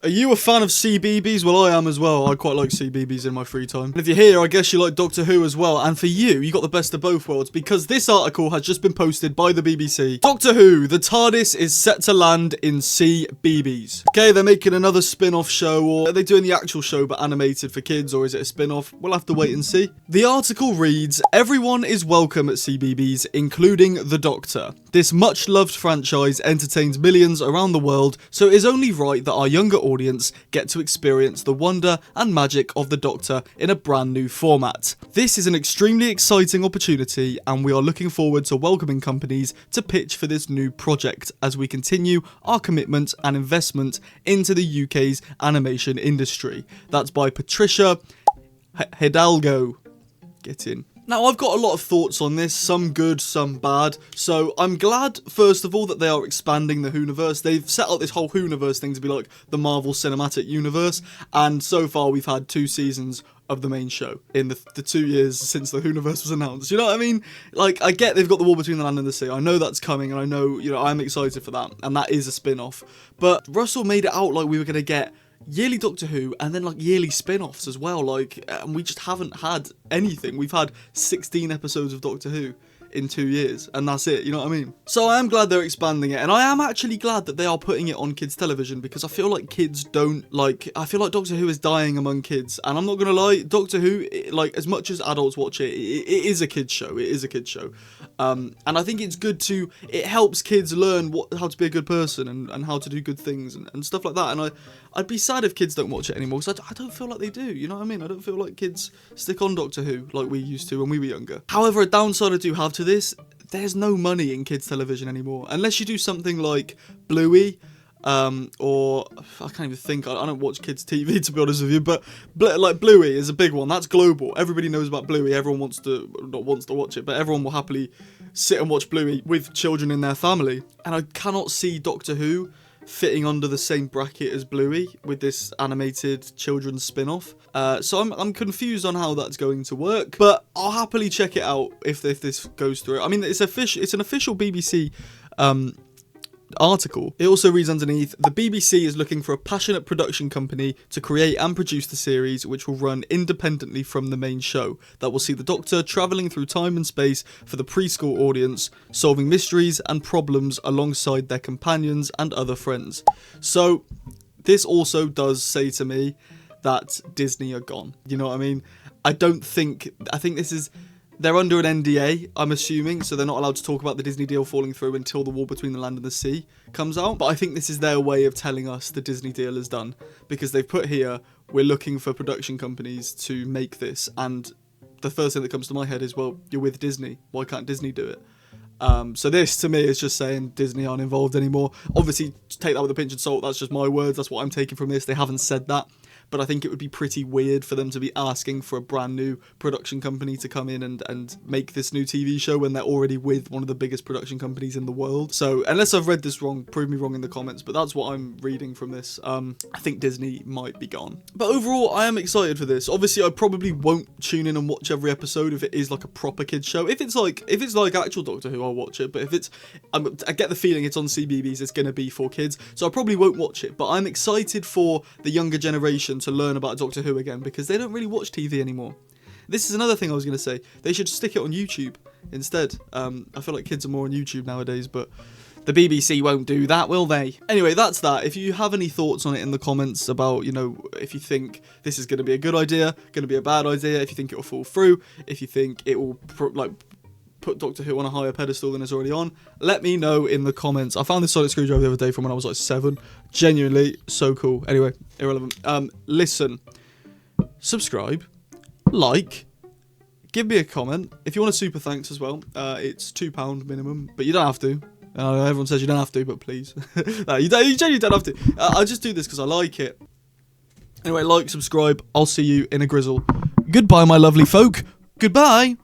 Are you a fan of CBeebies? Well, I am as well. I quite like CBeebies in my free time. And if you're here, I guess you like Doctor Who as well. And for you got the best of both worlds, because this article has just been posted by the BBC. Doctor Who, the TARDIS is set to land in CBeebies. Okay, they're making another spin-off show, or are they doing the actual show but animated for kids, or is it a spin-off? We'll have to wait and see. The article reads, everyone is welcome at CBeebies, including the Doctor. This much-loved franchise entertains millions around the world, so it is only right that our younger audience get to experience the wonder and magic of the Doctor in a brand new format. This is an extremely exciting opportunity, and we are looking forward to welcoming companies to pitch for this new project as we continue our commitment and investment into the UK's animation industry. That's by Patricia Hidalgo. Get in. Now, I've got a lot of thoughts on this, some good, some bad. So I'm glad, first of all, that they are expanding the Whoniverse. They've set out this whole Whoniverse thing to be like the Marvel Cinematic Universe. And so far, we've had 2 seasons of the main show in the 2 years since the Whoniverse was announced. You know what I mean? Like, I get they've got the War Between the Land and the Sea. I know that's coming, and I know, I'm excited for that. And that is a spin-off. But Russell made it out like we were going to get yearly Doctor Who, and then like yearly spin-offs as well, and we just haven't had anything. We've had 16 episodes of Doctor Who in 2 years, and that's it, you know what I mean? So I am glad they're expanding it, and I am actually glad that they are putting it on kids television, because I feel like kids don't I feel like Doctor Who is dying among kids, and I'm not gonna lie, Doctor Who, as much as adults watch it, it is a kids show. It is a kids show. And I think it's good it helps kids learn how to be a good person and how to do good things and stuff like that. And I'd be sad if kids don't watch it anymore, because I don't feel like they do, you know what I mean? I don't feel like kids stick on Doctor Who like we used to when we were younger. However, a downside I do have to this, there's no money in kids television anymore, unless you do something like Bluey, or I can't even think, I don't watch kids TV to be honest with you, but like Bluey is a big one. That's global. Everybody knows about Bluey. Everyone not wants to watch it, but everyone will happily sit and watch Bluey with children in their family. And I cannot see Doctor Who fitting under the same bracket as Bluey with this animated children's spin-off. So I'm confused on how that's going to work, but I'll happily check it out if this goes through. I mean, it's an official BBC article. It also reads underneath, the BBC is looking for a passionate production company to create and produce the series, which will run independently from the main show, that will see the Doctor travelling through time and space for the preschool audience, solving mysteries and problems alongside their companions and other friends. So this also does say to me that Disney are gone. You know what I mean? I think they're under an NDA, I'm assuming, so they're not allowed to talk about the Disney deal falling through until The War Between the Land and the Sea comes out. But I think this is their way of telling us the Disney deal is done, because they've put here, we're looking for production companies to make this, and the first thing that comes to my head is, well, you're with Disney, why can't Disney do it? So this, to me, is just saying Disney aren't involved anymore. Obviously, take that with a pinch of salt, that's just my words, that's what I'm taking from this, they haven't said that. But I think it would be pretty weird for them to be asking for a brand new production company to come in and make this new TV show when they're already with one of the biggest production companies in the world. So unless I've read this wrong, prove me wrong in the comments, but that's what I'm reading from this. I think Disney might be gone. But overall, I am excited for this. Obviously, I probably won't tune in and watch every episode if it is like a proper kids show. If it's like actual Doctor Who, I'll watch it. But if it's, I get the feeling it's on CBeebies, it's going to be for kids. So I probably won't watch it. But I'm excited for the younger generation to learn about Doctor Who again, because they don't really watch TV anymore. This is another thing I was going to say. They should stick it on YouTube instead. I feel like kids are more on YouTube nowadays, but the BBC won't do that, will they? Anyway, that's that. If you have any thoughts on it in the comments about, if you think this is going to be a good idea, going to be a bad idea, if you think it will fall through, if you think it will put Doctor Who on a higher pedestal than it's already on, let me know in the comments. I found this sonic screwdriver the other day from when I was like 7. Genuinely so cool. Anyway, irrelevant. Listen, subscribe, like, give me a comment. If you want a super thanks as well, it's £2 minimum, but you don't have to. Everyone says you don't have to, but please. You genuinely don't have to. I just do this because I like it. Anyway, like, subscribe. I'll see you in a grizzle. Goodbye, my lovely folk. Goodbye.